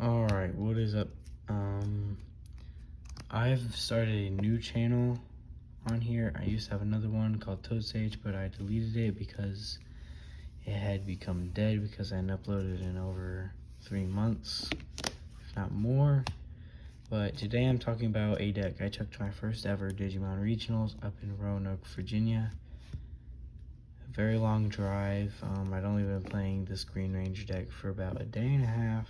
Alright, what is up? I've started a new channel on here. I used to have another one called Toad Sage, but I deleted it because it had become dead because I hadn't uploaded in over 3 months, if not more. But today I'm talking about a deck I took to my first ever Digimon Regionals up in Roanoke, Virginia. A very long drive. I'd only been playing this Green Ranger deck for about a day and a half.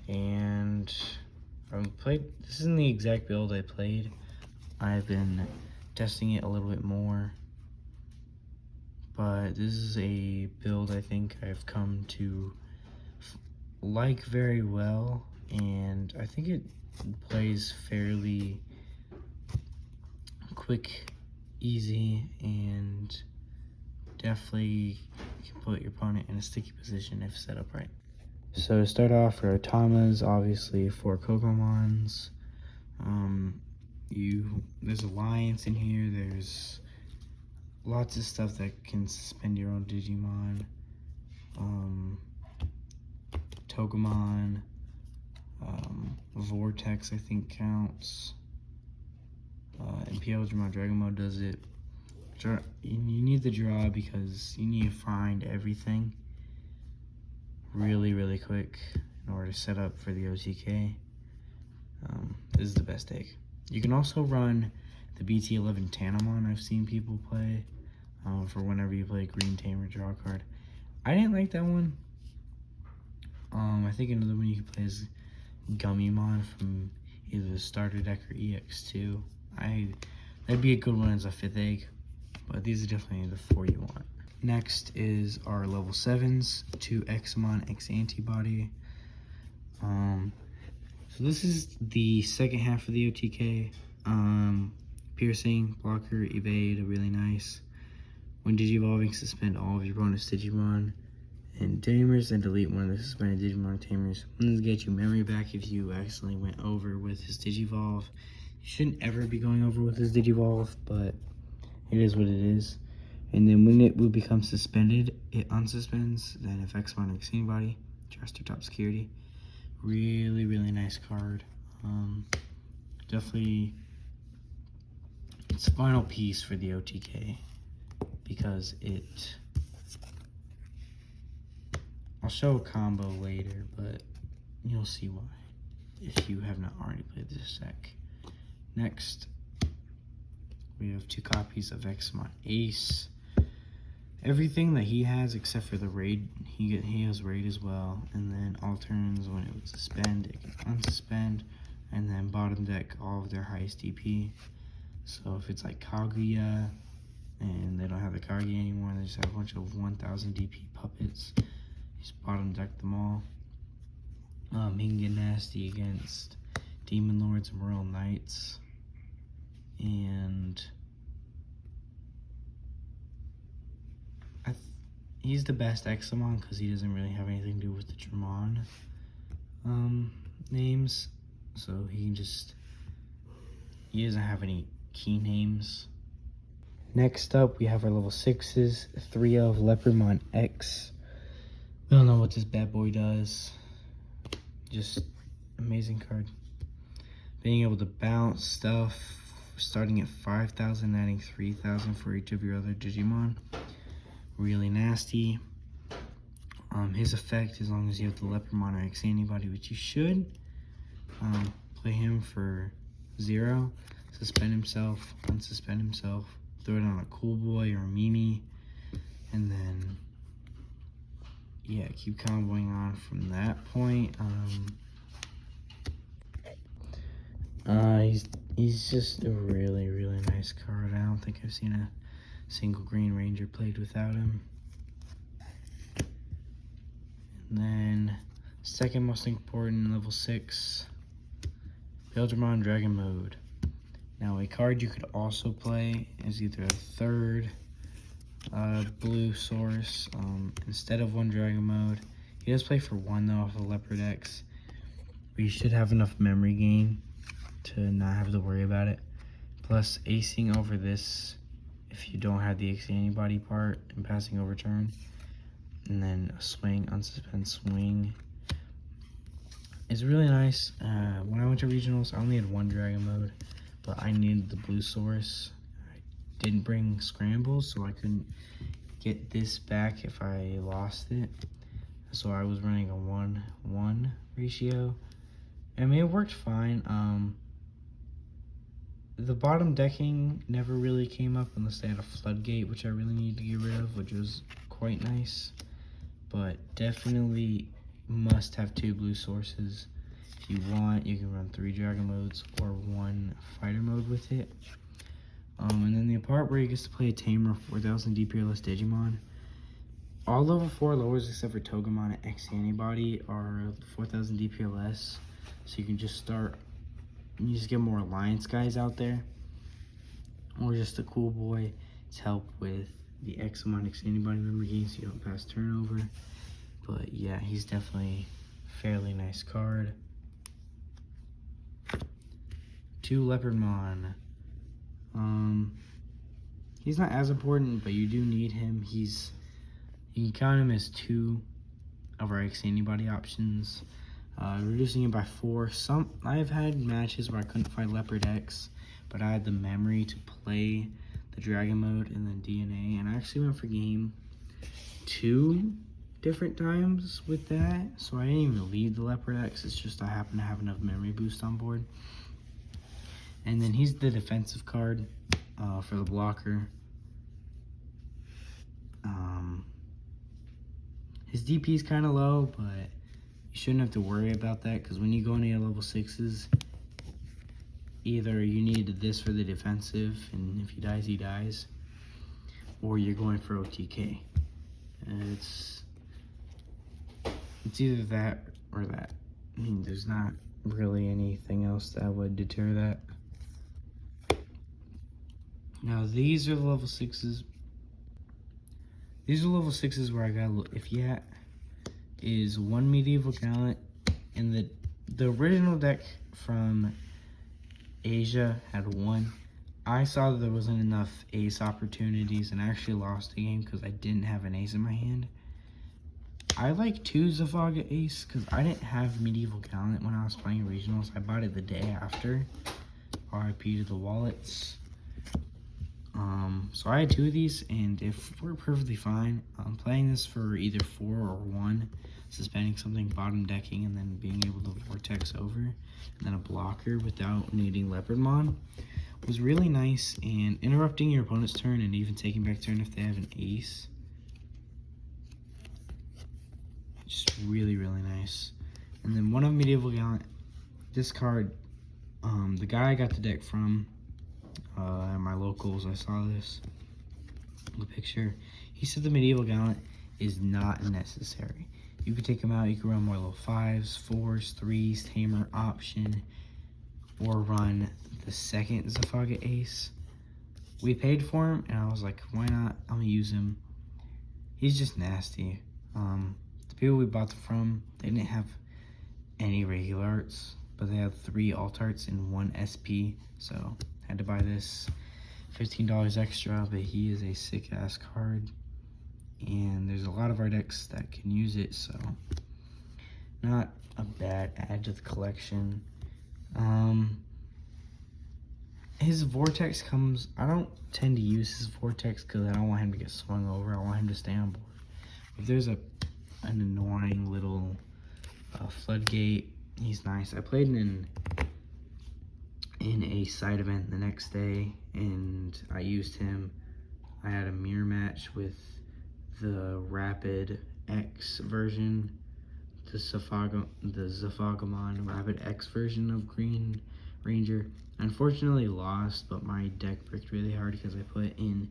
And this isn't the exact build I played. I've been testing it a little bit more, but this is a build I think I've come to like very well, and I think it plays fairly quick, easy, and definitely can put your opponent in a sticky position if set up right. So to start off, for Otamas, obviously 4 Kokomons. There's Alliance in here. There's lots of stuff that can suspend your own Digimon. Togemon, Vortex I think counts. Imperial Digimon Dragon Mode does it. You need the draw because you need to find everything really quick in order to set up for the OTK. This is the best deck. You can also run the BT11 Tanamon I've seen people play for whenever you play Green Tamer draw card. I didn't like that one. I think another one you can play is Gummymon from either the starter deck or EX2. That'd be a good one as a 5th egg, but these are definitely the 4 you want. Next is our level 7s, 2 Examon X Antibody. So this is the second half of the OTK. Piercing, Blocker, Evade are really nice. When Digivolving, suspend all of your bonus Digimon and Tamers, and delete one of the suspended Digimon Tamers. This gets you memory back if you accidentally went over with his Digivolve. You shouldn't ever be going over with his Digivolve, but it is what it is. And then when it will become suspended, it unsuspends. Then if Examon or anybody, just your top security. Really nice card. Definitely, it's the final piece for the OTK because I'll show a combo later, but you'll see why if you have not already played this deck. Next, we have 2 copies of Examon Ace. Everything that he has except for the raid, he has raid as well. And then alterns, when it would suspend, it can unsuspend. And then bottom deck, all of their highest DP. So if it's like Kaguya and they don't have the Kaguya anymore, they just have a bunch of 1000 DP puppets, just bottom deck them all. He can get nasty against Demon Lords and Royal Knights. And he's the best Examon because he doesn't really have anything to do with the Dramon names. So he doesn't have any key names. Next up, we have our level 6s, 3 of Leopardmon X. We don't know what this bad boy does. Just amazing card. Being able to bounce stuff, starting at 5,000, adding 3,000 for each of your other Digimon. Really nasty. His effect, as long as you have the Leopardmon or X Antibody, which you should, play him for 0, suspend himself, unsuspend himself, throw it on a Cool Boy or a Mimi, and then yeah, keep comboing on from that point. He's just a really nice card. I don't think I've seen a single Green Ranger played without him. And then second most important, level 6, Pilgrimon Dragon Mode. Now a card you could also play is either a 3rd blue source instead of 1 Dragon Mode. He does play for 1 though off of Leopard X, but you should have enough memory gain to not have to worry about it. Plus acing over this if you don't have the X Antibody part and passing over turn and then a swing, unsuspend swing. It's really nice. When I went to regionals, I only had one dragon mode, but I needed the blue source. I didn't bring scrambles, so I couldn't get this back if I lost it. So I was running a 1-1 ratio. I mean, it worked fine. The bottom decking never really came up unless they had a floodgate, which I really needed to get rid of, which was quite nice. But definitely must have 2 blue sources. If you want, you can run 3 dragon modes or 1 fighter mode with it. And then the part where you get to play a tamer 4000 DPLS Digimon. All level 4 lowers except for Togemon and X Antibody are 4000 DPLS. So you can just start, you just get more Alliance guys out there. Or just a cool boy to help with the Xamon X Antibody member gain so you don't pass turnover. But yeah, he's definitely a fairly nice card. 2 Leopardmon. He's not as important, but you do need him. You can count him as 2 of our X Antibody options. Reducing it by 4. I've had matches where I couldn't fight Leopard X, but I had the memory to play the Dragon mode and then DNA, and I actually went for game 2 different times with that, so I didn't even leave the Leopard X. It's just I happen to have enough memory boost on board. And then he's the defensive card for the blocker. His DP is kind of low, but you shouldn't have to worry about that because when you go into level 6s, either you need this for the defensive, and if he dies, or you're going for OTK. And it's either that or that. I mean, there's not really anything else that would deter that. Now these are the level 6s. These are level 6s where I got if yet is 1 Medieval Gallant, and the original deck from Asia had 1. I saw that there wasn't enough ace opportunities and I actually lost the game because I didn't have an ace in my hand. I like 2 Zafaga ace because I didn't have Medieval Gallant when I was playing regionals. I bought it the day after. RIP to the wallets. So I had 2 of these, and if we're perfectly fine, I'm playing this for either 4 or 1, suspending something, bottom decking, and then being able to vortex over, and then a blocker without needing Leopardmon was really nice, and interrupting your opponent's turn and even taking back turn if they have an ace. Just really, really nice. And then one of Medieval Gallant, this card, the guy I got the deck from, at my locals, I saw this, the picture. He said the Medieval Gallant is not necessary. You could take him out, you can run more level 5s, 4s, 3s, Tamer option, or run the second Zafaga ace. We paid for him, and I was like, why not? I'm gonna use him. He's just nasty. The people we bought them from, they didn't have any regular arts, but they had 3 alt arts and 1 SP, so had to buy this. $15 extra, but he is a sick ass card, and there's a lot of our decks that can use it, so not a bad add to the collection. His vortex comes, I don't tend to use his vortex because I don't want him to get swung over. I want him to stay on board. If there's an annoying little floodgate, he's nice. I played in a side event the next day, and I used him. I had a mirror match with the Rapid X version, the Zafagamon Rapid X version of Green Ranger. Unfortunately lost, but my deck bricked really hard because I put in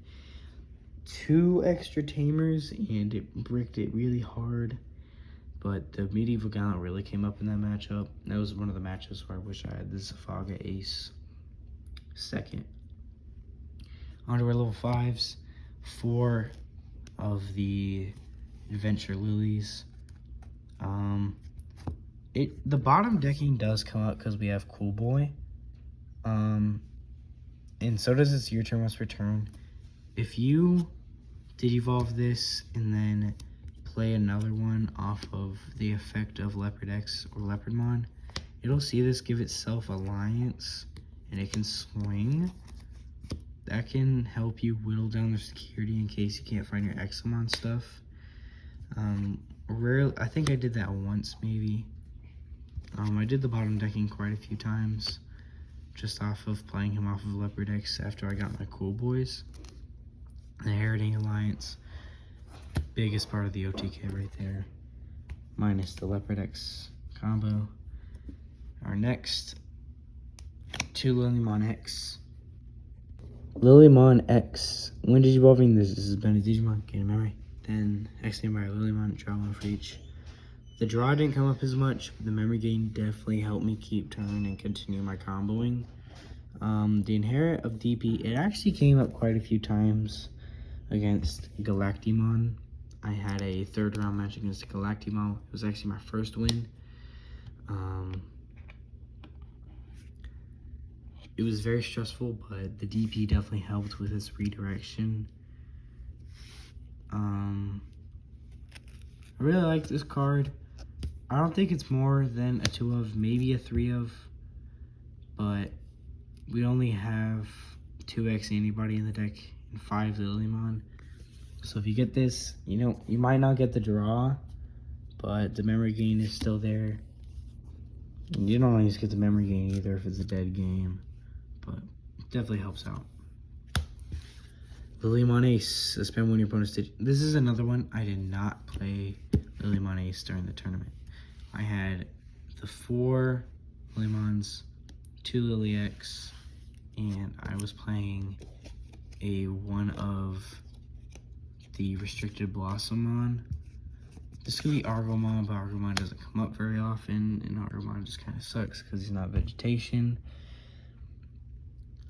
2 extra Tamers and it bricked it really hard. But the Medieval Gallant really came up in that matchup. That was one of the matchups where I wish I had the Zafaga ace second. On to our level 5s. 4 of the Adventure Lilies. The bottom decking does come up because we have Cool Boy. And so does its Your Turn Must Return. If you did evolve this and then play another one off of the effect of Leopard X or Leopardmon, it'll see this give itself Alliance, and it can swing. That can help you whittle down the security in case you can't find your Exomon stuff. Rarely, I think I did that once maybe. I did the bottom decking quite a few times, just off of playing him off of Leopard X after I got my Cool Boys. Inheriting Alliance, biggest part of the OTK right there, minus the Leopard X combo. Our next, 2 Lilymon X. Lilymon X. When Digivolving, this has been a Digimon gain memory. Then X named by Lilymon, draw 1 for each. The draw didn't come up as much, but the memory gain definitely helped me keep turn and continue my comboing. The Inherit of DP, it actually came up quite a few times against Galactimon. I had a 3rd round match against Galactimon. It was actually my first win. It was very stressful, but the DP definitely helped with its redirection. I really like this card. I don't think it's more than a 2 of, maybe a 3 of, but we only have 2x anybody in the deck and 5 Lilymon. So if you get this, you know, you might not get the draw, but the memory gain is still there. And you don't always get the memory gain either if it's a dead game, but it definitely helps out. Lilymon Ace, suspend when your opponent's Digi. This is another one. I did not play Lilymon Ace during the tournament. I had the 4 Lilymons, 2 Lily X, and I was playing a 1 of the Restricted Blossomon. This could be Argomon, but Argomon doesn't come up very often, and Argomon just kind of sucks because he's not vegetation.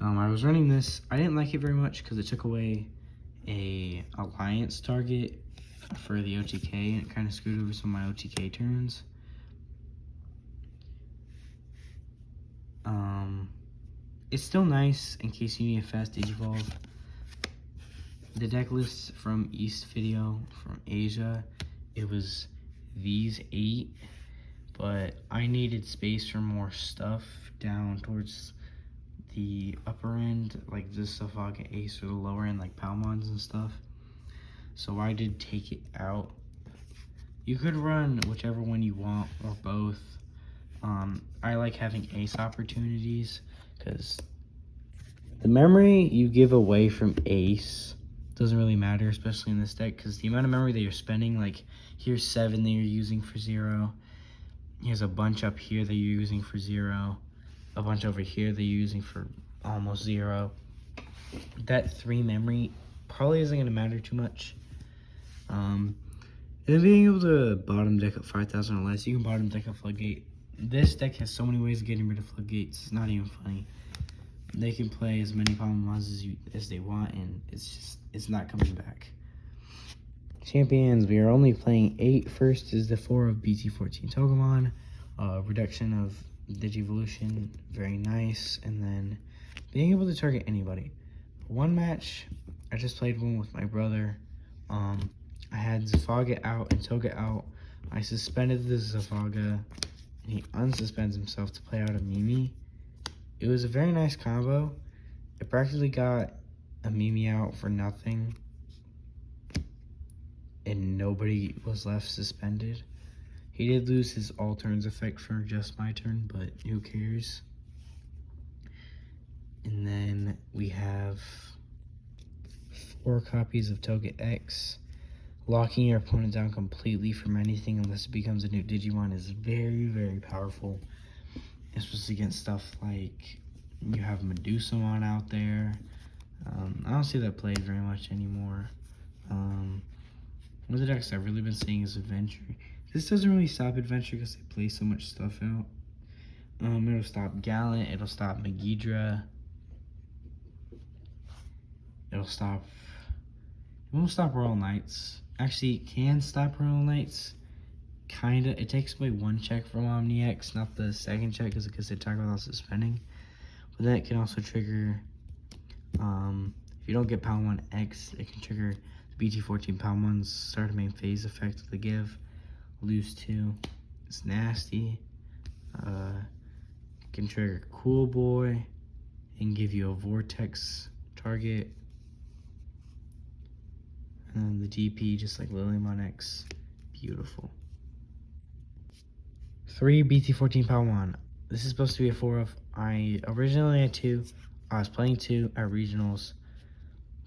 I was running this. I didn't like it very much because it took away a Alliance target for the OTK, and it kind of screwed over some of my OTK turns. It's still nice in case you need a fast Digivolve. The deck list from East Video from Asia, it was these 8, but I needed space for more stuff down towards the upper end, like this Safaga Ace, or the lower end, like Palmons and stuff. So I did take it out. You could run whichever one you want, or both. I like having Ace opportunities, because the memory you give away from Ace doesn't really matter, especially in this deck, because the amount of memory that you're spending, like here's 7 that you're using for 0, here's a bunch up here that you're using for 0, a bunch over here that you're using for almost 0. That 3 memory probably isn't going to matter too much. And then being able to bottom deck up 5,000 or less, you can bottom deck up Floodgate. This deck has so many ways of getting rid of Floodgates, it's not even funny. They can play as many Palmons as they want, and it's not coming back. Champions, we are only playing 8. First is the 4 of BT14 Togemon. Reduction of Digivolution, very nice. And then being able to target anybody. One match, I just played one with my brother. I had Zafaga out and Toga out. I suspended the Zafaga, and he unsuspends himself to play out a Mimi. It was a very nice combo. It practically got a Mimi out for nothing, and nobody was left suspended. He did lose his all turns effect for just my turn, but who cares? And then we have 4 copies of Toga X. Locking your opponent down completely from anything unless it becomes a new Digimon is very, very powerful. Especially against stuff like you have Medusomon out there. I don't see that played very much anymore. One of the decks I've really been seeing is Adventure. This doesn't really stop Adventure because they play so much stuff out. It'll stop Gallant, it'll stop Megidra. It won't stop Royal Knights. Actually, it can stop Royal Knights. Kinda. It takes away 1 check from OmniX, not the 2nd check, because they talk about suspending. But that can also trigger, if you don't get Palmon X, it can trigger The BT14 Palmon's start main phase effect of the give. Lose 2. It's nasty. Can trigger Cool Boy and give you a Vortex target. And then the DP, just like Lilymon X. Beautiful. 3 BT14 Palmon. This is supposed to be a 4 of. I originally had 2. I was playing 2 at regionals.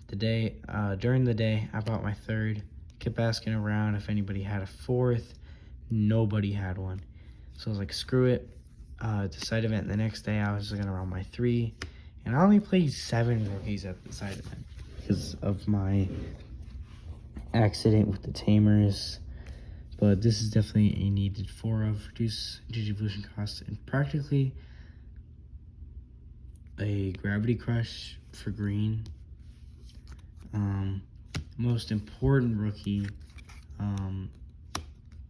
During the day, I bought my 3rd. Kept asking around if anybody had a 4th. Nobody had one. So I was like, screw it. At the side event the next day, I was gonna run my 3. And I only played 7 rookies at the side event because of my accident with the tamers. But this is definitely a needed 4 of. Reduce Digivolution cost and practically a Gravity Crush for green. Most important rookie.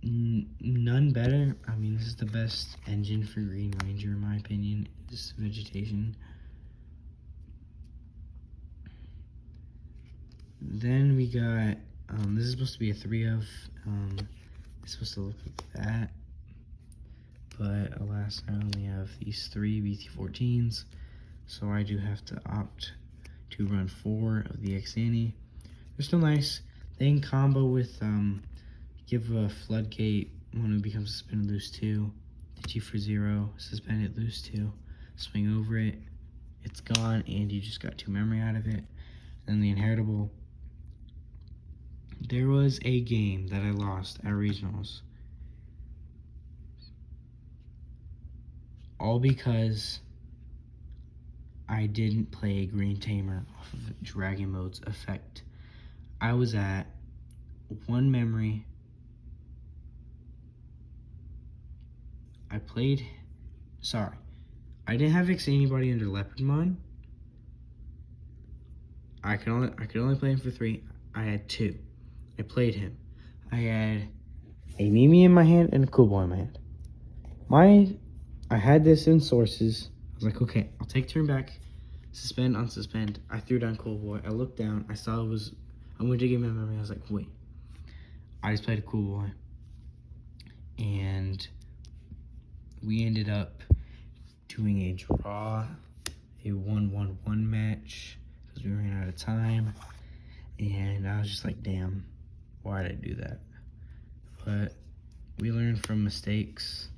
None better. I mean, this is the best engine for Green Ranger in my opinion. Is Vegetation. Then we got this is supposed to be a 3 of. It's supposed to look like that, but alas, I only have these 3 BT14s, so I do have to opt to run 4 of the Xani. They're still nice. They can combo with give a Floodgate when it becomes suspended, lose 2. Digi for 0, suspend it, lose 2. Swing over it, it's gone, and you just got 2 memory out of it. Then the Inheritable. There was a game that I lost at regionals, all because I didn't play a green tamer off of Dragon Mode's effect. I was at 1 memory. I didn't have anybody under Leopardmon. I could only play him for 3. I had 2. I played him. I had a Mimi in my hand and a Cool Boy in my hand. I had this in sources. I was like, okay, I'll take turn back. Suspend, unsuspend. I threw down Cool Boy. I looked down. I saw it was. I'm going to give my memory. I was like, wait. I just played a Cool Boy. And we ended up doing a draw, a 1-1-1 match, because we ran out of time. And I was just like, damn, why did I do that? But we learned from mistakes,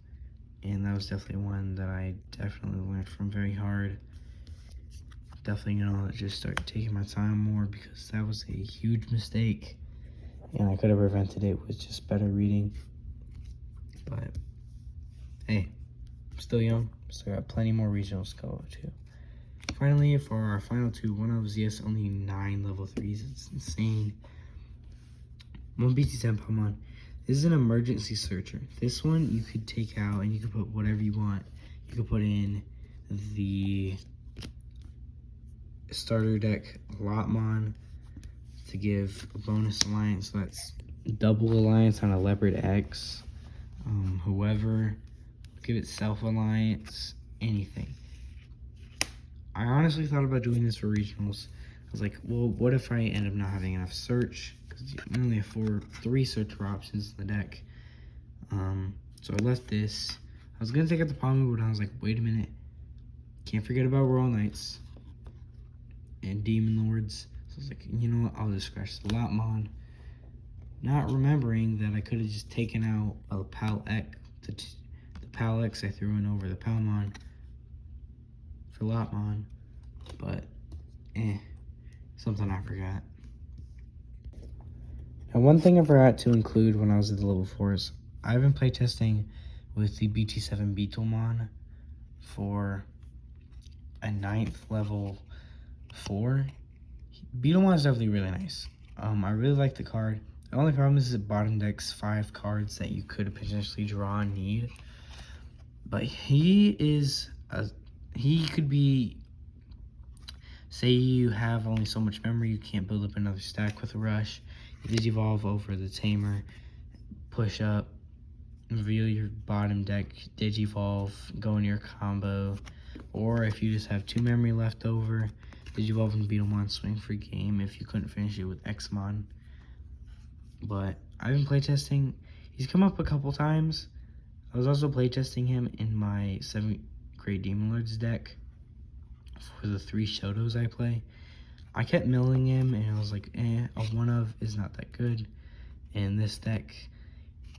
and that was definitely one that I definitely learned from very hard. Definitely gonna just start taking my time more, because that was a huge mistake, and I could have prevented it with just better reading. But hey, I'm still young, so I got plenty more regionals to go to. Finally, for our final 2 1-ofs, yes, only 9 level 3s. It's insane. 1 BT10 Pokemon. This is an emergency searcher. This one you could take out and you could put whatever you want. You could put in the starter deck Lotmon to give a bonus alliance. So that's double alliance on a Leopard X. Whoever, give it self alliance, anything. I honestly thought about doing this for regionals. I was like, well, what if I end up not having enough search? Because you only have 3 searcher options in the deck. So I left this. I was going to take out the Palmo, but I was like, wait a minute. Can't forget about Royal Knights and Demon Lords. So I was like, you know what? I'll just scratch the Lotmon. Not remembering that I could have just taken out a Pal X. The Pal X I threw in over the Palmon for Lotmon. But, something I forgot. Now, one thing I forgot to include when I was at the level 4s, I've been playtesting with the BT7 Beetlemon for a 9th level 4. Beetlemon is definitely really nice. I really like the card. The only problem is it bottom decks 5 cards that you could potentially draw and need. But he could be, say you have only so much memory, you can't build up another stack with a rush. You Digivolve over the Tamer, push up, reveal your bottom deck, Digivolve, go in your combo. Or if you just have 2 memory left over, Digivolve and Beetlemon, swing for game if you couldn't finish it with Xmon. but I've been playtesting. He's come up a couple times. I was also playtesting him in my 7th grade Demon Lords deck for the 3 Shotos I play. I kept milling him, and I was like, a 1-of is not that good. In this deck,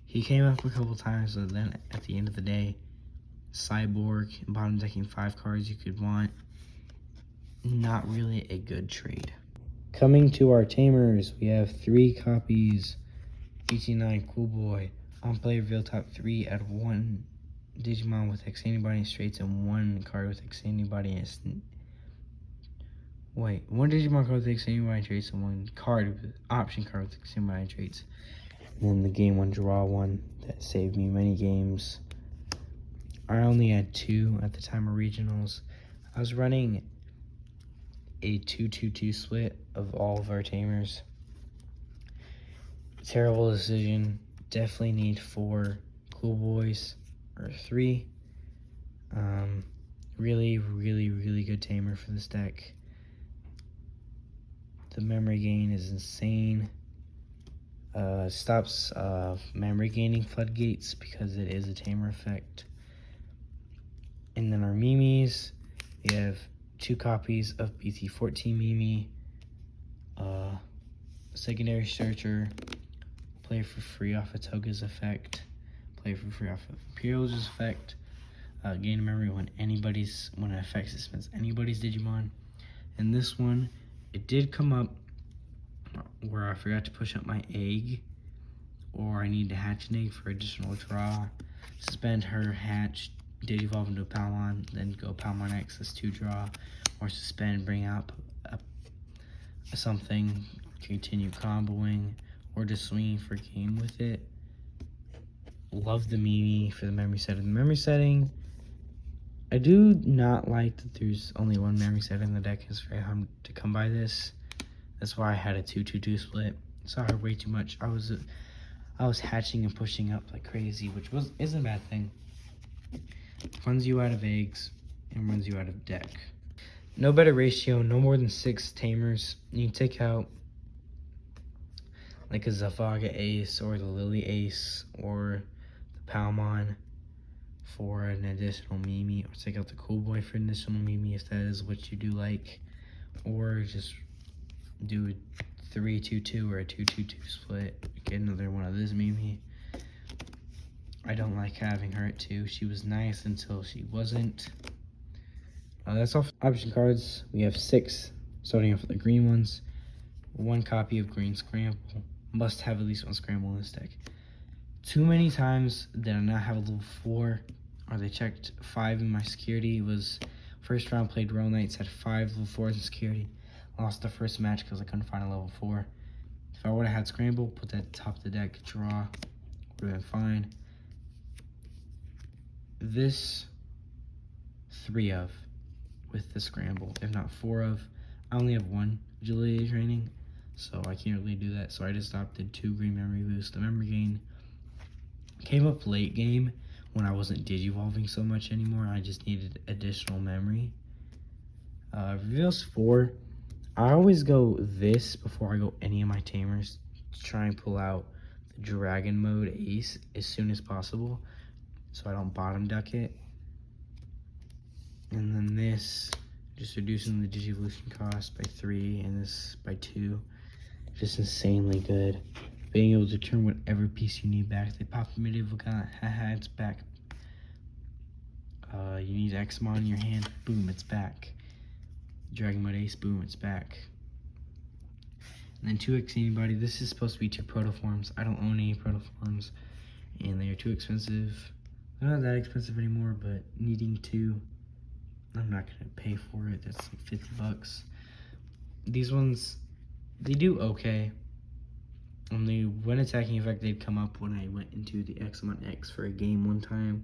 he came up a couple times, but then at the end of the day, Cyborg, bottom decking 5 cards you could want. Not really a good trade. Coming to our tamers, we have 3 copies. GT9 Cool Boy. On play, reveal top 3 out of 1 Digimon with X Antibody traits and 1 card with X Antibody and wait, 1 Digimon card with X Antibody traits and 1 card with option card with X Antibody traits. And then the game 1 draw 1 that saved me many games. I only had 2 at the time of regionals. I was running a 2-2-2 split of all of our tamers. Terrible decision. Definitely need 4 Cool Boys or 3. Really good tamer for this deck. The memory gain is insane. Stops memory gaining floodgates because it is a tamer effect. And then our Mimis, we have 2 copies of BT14 Mimi, Secondary Searcher, play for free off of Toga's effect, play for free off of Imperial's effect, gain memory when it affects it spends anybody's Digimon. And this one, it did come up where I forgot to push up my egg, or I need to hatch an egg for additional draw. Suspend her, hatch, Digivolve into a Palmon, then go Palmon X, that's 2 draw, or suspend, bring up something, continue comboing, or just swinging for game with it. Love the Mimi for the memory setting. The memory setting, I do not like that there's only 1 memory set in the deck. It's very hard to come by this. That's why I had a 2-2-2 split. Saw her way too much. I was hatching and pushing up like crazy, which isn't a bad thing. Runs you out of eggs and runs you out of deck. No better ratio, no more than 6 tamers. You can take out like a Zafaga Ace or the Lily Ace or the Palmon for an additional Mimi, or take out the Cool Boy for an additional Mimi if that is what you do like, or just do a 3-2-2 or a 2-2-2 split, get another one of this Mimi. I don't like having her at 2. She was nice until she wasn't. That's all for option cards. We have 6, starting off with the green ones. 1 copy of Green Scramble. Must have at least 1 Scramble in this deck. Too many times did I not have a level 4, or they checked 5 in my security. It was first round, played Royal Knights, had 5 level 4s in security. Lost the first match because I couldn't find a level 4. If I would have had Scramble, put that at the top of the deck, draw, would have been fine. This 3 of with the Scramble, if not 4 of. I only have 1 agility training, so I can't really do that. So I just opted 2 green memory boost. The memory gain came up late game when I wasn't digivolving so much anymore. I just needed additional memory. Reveals 4. I always go this before I go any of my tamers to try and pull out the Dragon Mode Ace as soon as possible, so I don't bottom duck it. And then this, just reducing the Digivolution cost by 3, and this by 2. Just insanely good. Being able to turn whatever piece you need back. They pop the medieval gun, haha, it's back. You need Xmon in your hand, boom, it's back. Dragon Mode Ace, boom, it's back. And then 2 X Antibody. This is supposed to be 2 protoforms. I don't own any protoforms, and they are too expensive. They're not that expensive anymore, but needing 2, I'm not gonna pay for it. That's like 50 bucks. These ones, they do okay. Only when attacking effect, they'd come up when I went into the Xmon X for a game one time.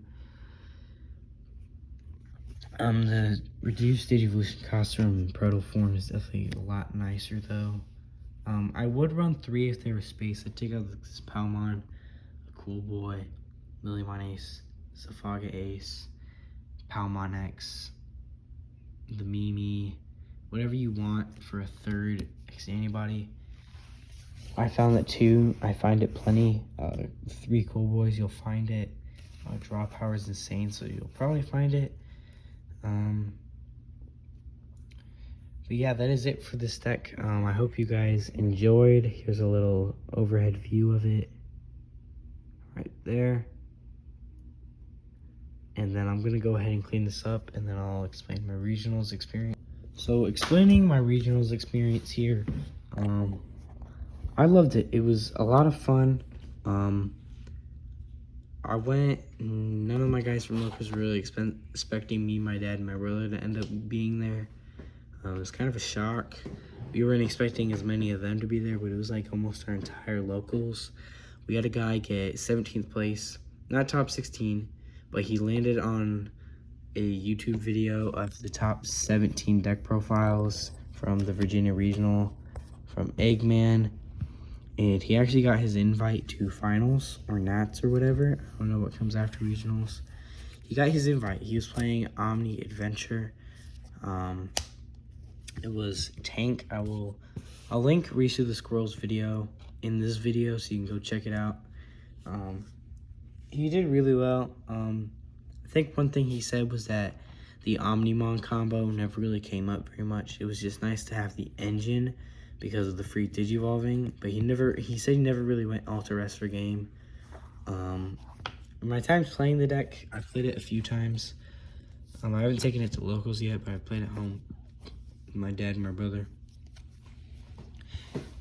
The reduced Digivolution cost from Protoform is definitely a lot nicer though. I would run 3 if there was space. I'd take out this Palmon, a Cool Boy, Lilymon Ace, Zafaga Ace, Palmon X, the Mimi, whatever you want for a 3rd X Antibody. I found that too. I find it plenty. 3 Cool Boys, you'll find it. Draw power is insane, so you'll probably find it. But yeah, that is it for this deck. I hope you guys enjoyed. Here's a little overhead view of it right there. And then I'm gonna go ahead and clean this up, and then I'll explain my regionals experience. So explaining my regionals experience here, I loved it. It was a lot of fun. I went, none of my guys from locals were really expecting me, my dad, and my brother to end up being there. It was kind of a shock. We weren't expecting as many of them to be there, but it was like almost our entire locals. We had a guy get 17th place, not top 16, but he landed on a YouTube video of the top 17 deck profiles from the Virginia Regional from Eggman. And he actually got his invite to finals or Nats or whatever. I don't know what comes after regionals. He got his invite. He was playing Omni Adventure. It was Tank. I'll link Reach of the Squirrels video in this video so you can go check it out. He did really well. I think one thing he said was that the Omnimon combo never really came up very much. It was just nice to have the engine because of the free Digivolving, but he said he never really went Alta Rest for game. My times playing the deck, I played it a few times. I haven't taken it to locals yet, but I played at home with my dad and my brother.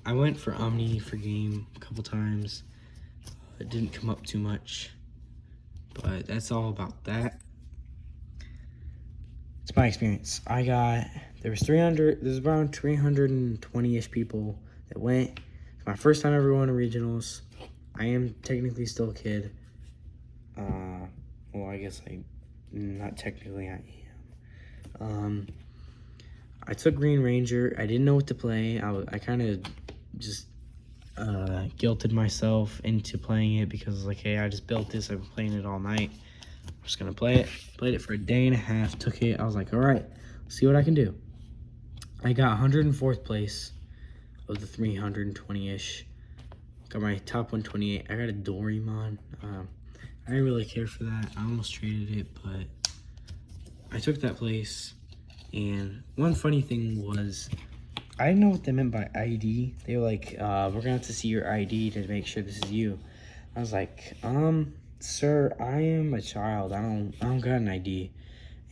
I went for Omni for game a couple times. It didn't come up too much, but that's all about that. It's my experience. There was around 320-ish people that went. It's my first time ever going to regionals. I am technically still a kid. Well, I guess not technically, I am. I took Green Ranger. I didn't know what to play. I kind of just guilted myself into playing it because like, hey, I just built this. I've been playing it all night. I'm just gonna play it. Played it for a day and a half. Took it. I was like, all right, let's see what I can do. I got 104th place of the 320-ish. Got my top 128. I got a Doraemon. I didn't really care for that. I almost traded it, but I took that place. And one funny thing was, I didn't know what they meant by ID. They were like, we're gonna have to see your ID to make sure this is you. I was like, sir, I am a child. I don't got an ID.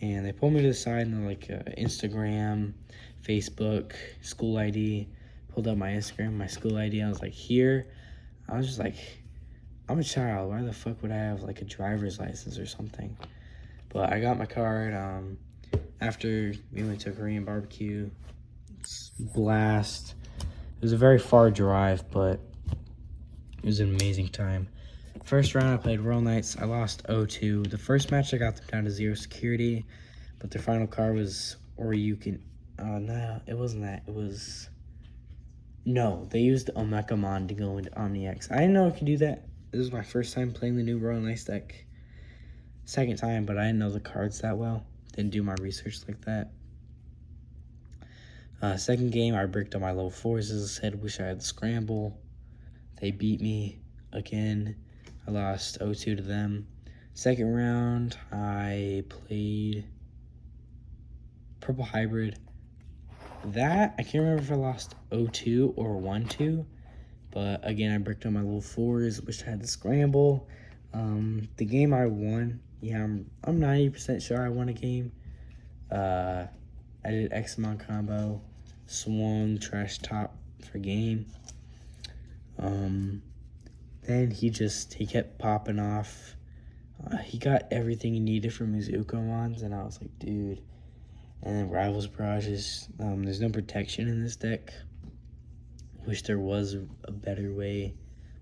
And they pulled me to the side and they're like, Instagram, Facebook, school ID. Pulled up my Instagram, my school ID. I was like, here. I was just like, I'm a child. Why the fuck would I have like a driver's license or something? But I got my card. After we went to a Korean barbecue, blast. It was a very far drive, but it was an amazing time. First round, I played Royal Knights. I lost 0-2. The first match, I got them down to 0 security, but their final card was Oryukin. No, it wasn't that. It was... No, they used Omekamon to go into Omni X. I didn't know I could do that. This was my first time playing the new Royal Knights deck. Second time, but I didn't know the cards that well. Didn't do my research like that. Second game, I bricked on my level 4s. As I said, wish I had the scramble. They beat me again. I lost 0-2 to them. Second round, I played Purple Hybrid. That, I can't remember if I lost 0-2 or 1-2. But again, I bricked on my level 4s. Wish I had the scramble. The game I won, yeah, I'm 90% sure I won a game. I did Xamon combo, swung trash top for game. Then he kept popping off. He got everything he needed from his Ukomons, and I was like, dude. And then Rivals Barrages. There's no protection in this deck. Wish there was a better way.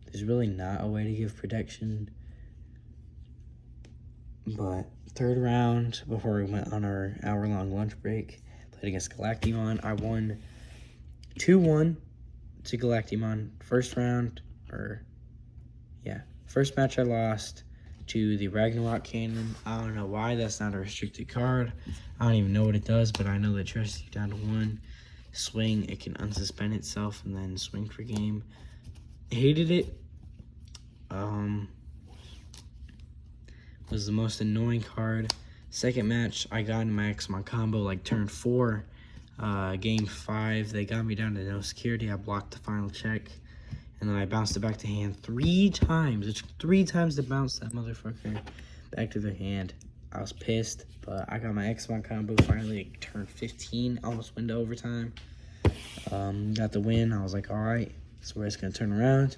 There's really not a way to give protection. But third round, before we went on our hour-long lunch break, played against Galactimon. I won 2-1 to Galactimon. First match I lost to the Ragnarok Cannon. I don't know why that's not a restricted card. I don't even know what it does, but I know that trusts you down to 1. Swing, it can unsuspend itself and then swing for game. Hated it. Was the most annoying card. Second match, I got in my Xamon combo like turn 4. Game 5, they got me down to no security. I blocked the final check. And then I bounced it back to hand 3 times. It took 3 times to bounce that motherfucker back to their hand. I was pissed, but I got my Xamon combo finally turn 15, almost went to overtime. Got the win. I was like, all right, that's where it's going to turn around.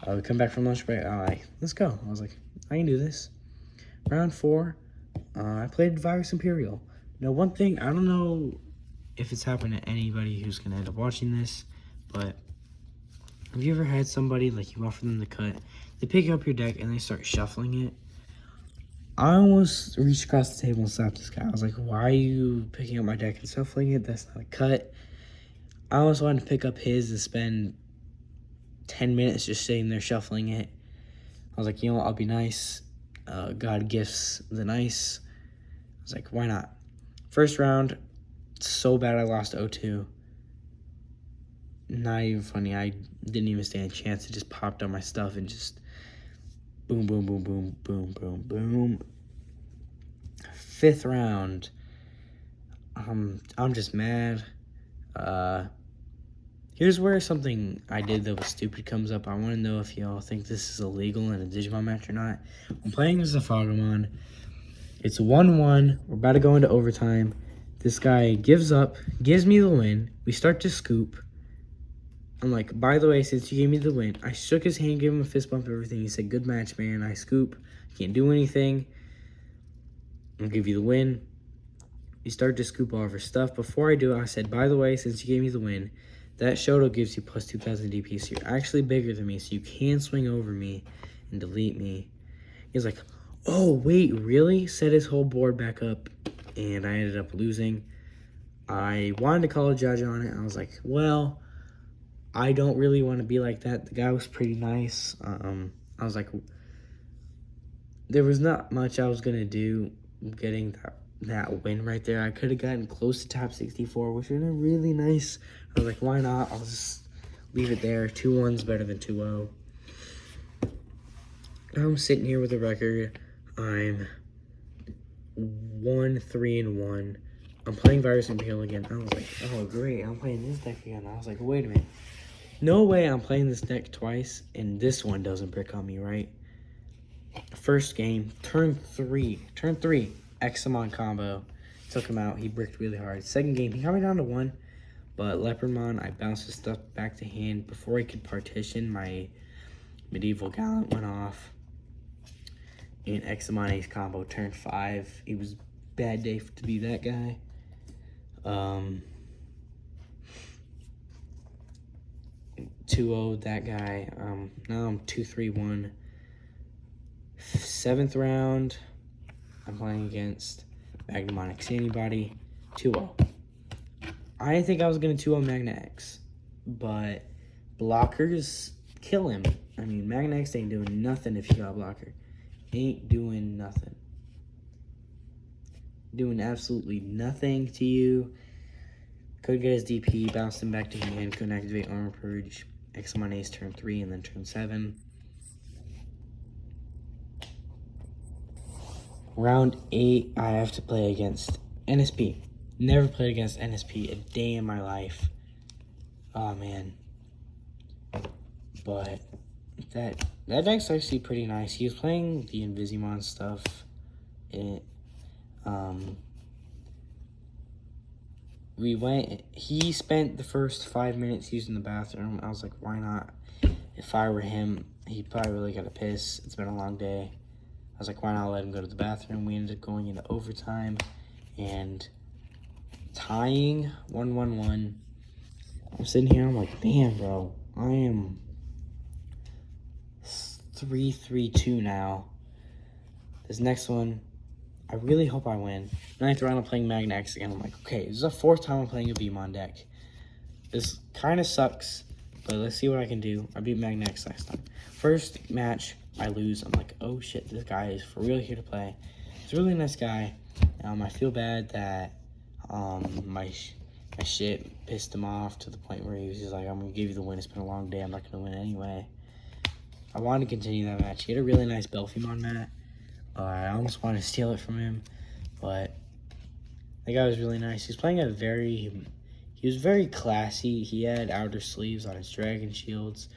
We come back from lunch break. All right, let's go. I was like, I can do this. Round 4, I played Virus Imperial. Now, one thing, I don't know if it's happened to anybody who's going to end up watching this, but have you ever had somebody, like, you offer them the cut, they pick up your deck and they start shuffling it? I almost reached across the table and slapped this guy. I was like, why are you picking up my deck and shuffling it? That's not a cut. I almost wanted to pick up his and spend 10 minutes just sitting there shuffling it. I was like, you know what, I'll be nice. God gifts the nice. I was like, why not? First round, so bad I lost 0-2. Not even funny. I didn't even stand a chance. It just popped on my stuff and just boom, boom, boom, boom, boom, boom, boom. Fifth round, I'm just mad. Here's where something I did that was stupid comes up. I want to know if y'all think this is illegal in a Digimon match or not. I'm playing as a Fogomon. It's 1-1. We're about to go into overtime. This guy gives up, gives me the win. We start to scoop. I'm like, by the way, since you gave me the win, I shook his hand, gave him a fist bump, everything. He said, good match, man. I scoop. Can't do anything. I'll give you the win. We start to scoop all of our stuff. Before I do it, I said, by the way, since you gave me the win, that Shoto gives you plus 2,000 DP, so you're actually bigger than me, so you can swing over me and delete me. He's like, oh, wait, really? Set his whole board back up, and I ended up losing. I wanted to call a judge on it. I was like, well, I don't really want to be like that. The guy was pretty nice. I was like, there was not much I was going to do getting that win right there. I could have gotten close to top 64, which would have been really nice. I was like, why not? I'll just leave it there. 2-1's better than 2-0. Now I'm sitting here with a record. I'm 1-3-1. I'm playing Virus Imperial again. I was like, oh, great. I'm playing this deck again. I was like, wait a minute. No way I'm playing this deck twice, and this one doesn't brick on me, right? First game, turn 3, Xamon combo. Took him out. He bricked really hard. Second game, he got me down to 1. But Leopardmon, I bounced his stuff back to hand. Before I could partition, my Medieval Gallant went off. And Xamon Ace combo turned 5. It was a bad day to be that guy. 2-0 that guy. Now I'm 2-3-1. 7th round, I'm playing against Magnamon X Antibody. 2-0. I didn't think I was going to 2-0 Magna X, but blockers kill him. I mean, Magna X ain't doing nothing if you got a blocker. Ain't doing nothing. Doing absolutely nothing to you. Could get his DP, bounced him back to hand, couldn't activate Armor Purge. Xamon Ace turn 3 and then turn 7. Round 8, I have to play against NSP. Never played against NSP a day in my life. Oh, man. But that deck's actually pretty nice. He was playing the Invisimon stuff in it. He spent the first 5 minutes using the bathroom. I was like, why not? If I were him, he'd probably really got a piss. It's been a long day. I was like, why not let him go to the bathroom? We ended up going into overtime and tying 1-1-1. I'm sitting here, I'm like, damn, bro. I am 3-3-2 now. This next one, I really hope I win. 9th round, I'm playing Magna X again. I'm like, okay, this is the 4th time I'm playing a Vmon deck. This kind of sucks, but let's see what I can do. I beat Magna X last time. First match, I lose. I'm like, oh shit, this guy is for real here to play. He's a really nice guy. I feel bad that my my shit pissed him off to the point where he was just like, I'm gonna give you the win. It's been a long day. I'm not gonna win anyway. I wanted to continue that match. He had a really nice Belfimon mat. I almost wanted to steal it from him, but the guy was really nice. He's playing he was very classy. He had outer sleeves on his Dragon Shields.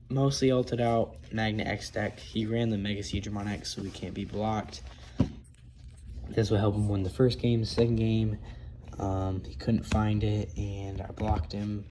Mostly ulted out Magna X deck. He ran the Mega Seadramon X, so he can't be blocked. This will help him win the first game. The second game, he couldn't find it, and I blocked him.